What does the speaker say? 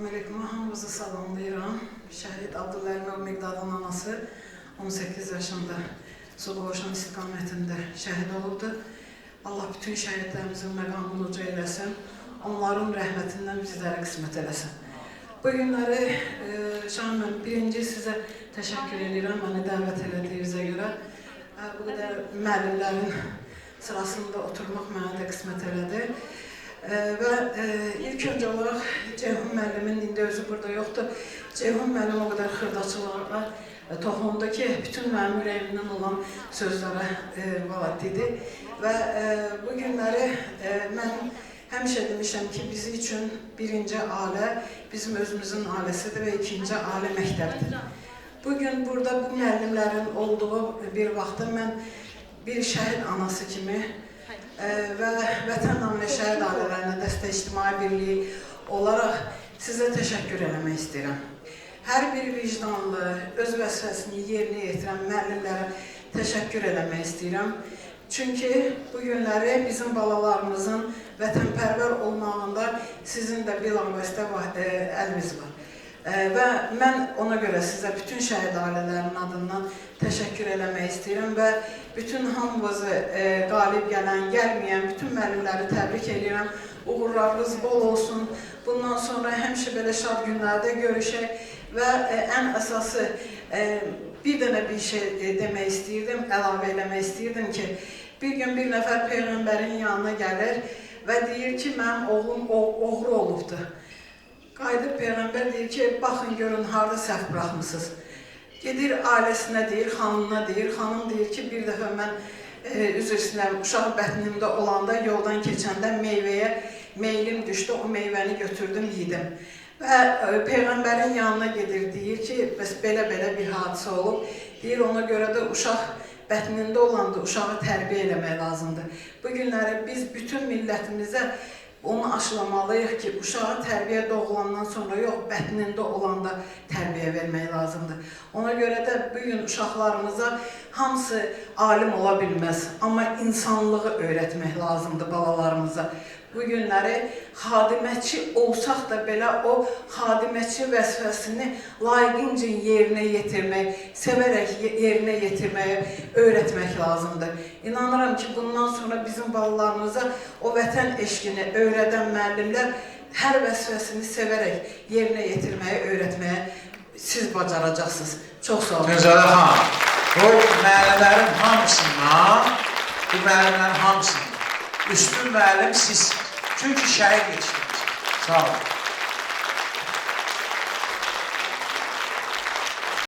Salamünaleyküm, hamınızı salamlayıram. Şəhid Abdüllərimov Miqdadın anası 18 yaşında Suqoşan istiqamətində şəhid olubdu. Allah bütün şəhidlərimizin məqamını uca eləsin, onların rəhmətindən bizlərə qismət eləsin. Bu günləri Şahin mən birinci sizə təşəkkür edirəm, məni dəvət elədiyinizə görə. Bu qədər müəllimlərin sırasında oturmaq mənə də qismət elədi. Və ilk öncə olaraq Ceyhun müəllimin, indi özü burada yoxdur, Ceyhun müəllim o qədər xırdaçılığa toxundu ki, bütün mənim ürəyimdən olan sözlərə vaad idi. Və bu günləri mən həmişə demişəm ki, bizi üçün birinci ailə bizim özümüzün ailəsidir və ikinci ailə məktəbdir. Bugün burada bu müəllimlərin olduğu bir vaxtda mən bir şəhid anası kimi və Vətən naminə şəhid ailələrinə dəstək ictimai birliyi olaraq sizə təşəkkür eləmək istəyirəm. Hər bir vicdanlı, öz vəzifəsini yerinə yetirən müəllimlərə təşəkkür eləmək istəyirəm. Çünki bu günləri bizim balalarımızın vətənpərvər olmağında sizin də bilavasitə əliniz var. Və mən ona görə sizə bütün şəhid ailələrinin adından təşəkkür eləmək istəyirəm və bütün hamımızı qalib gələn, gəlməyən bütün müəllimləri təbrik edirəm. Uğurlarınız bol olsun. Bundan sonra həmişə belə şad günlərdə görüşək və ən əsası bir dənə bir şey demək istəyirdim, əlavə eləmək istəyirdim ki, bir gün bir nəfər Peyğəmbərin yanına gəlir və deyir ki, mənim oğlum oğru olubdur. Qayıdıb Peyğəmbər deyir ki, baxın görün, harada səhv buraxmışsınız. Gedir ailəsinə deyir, xanımına deyir, xanım deyir ki, bir dəfə mən üzr istəyirəm, uşaq bətnimdə olanda yoldan keçəndə meyvəyə meylim düşdü, o meyvəni götürdüm, yedim. Və Peyğəmbərin yanına gedir, deyir ki, bəs belə-belə bir hadisə olub. Deyir, ona görə də uşaq bətnində olanda uşağı tərbiyə eləmək lazımdır. Bu günləri biz bütün millətimizə onu aşılamalıyıq ki, uşağı tərbiyə doğulandan sonra yox, bətnində olanda tərbiyə vermək lazımdır. Ona görə də bugün uşaqlarımıza hamısı alim ola bilməz, amma insanlığı öyrətmək lazımdır balalarımıza. Bu günləri xadiməçi olsaq da belə o xadiməçi vəzifəsini layiqincə yerinə yetirmək, sevərək yerinə yetirməyə öyrətmək lazımdır. İnanıram ki, bundan sonra bizim balalarımıza o vətən eşqini öyrədən müəllimlər hər vəzifəsini sevərək yerinə yetirməyə, öyrətməyə siz bacaracaqsınız. Çox sağ olun. Gözələ xanım, bu müəllimlərin hamısından, üstün müəllim sizsiniz. Çünki şəhid yetişdiniz. Sağ olun.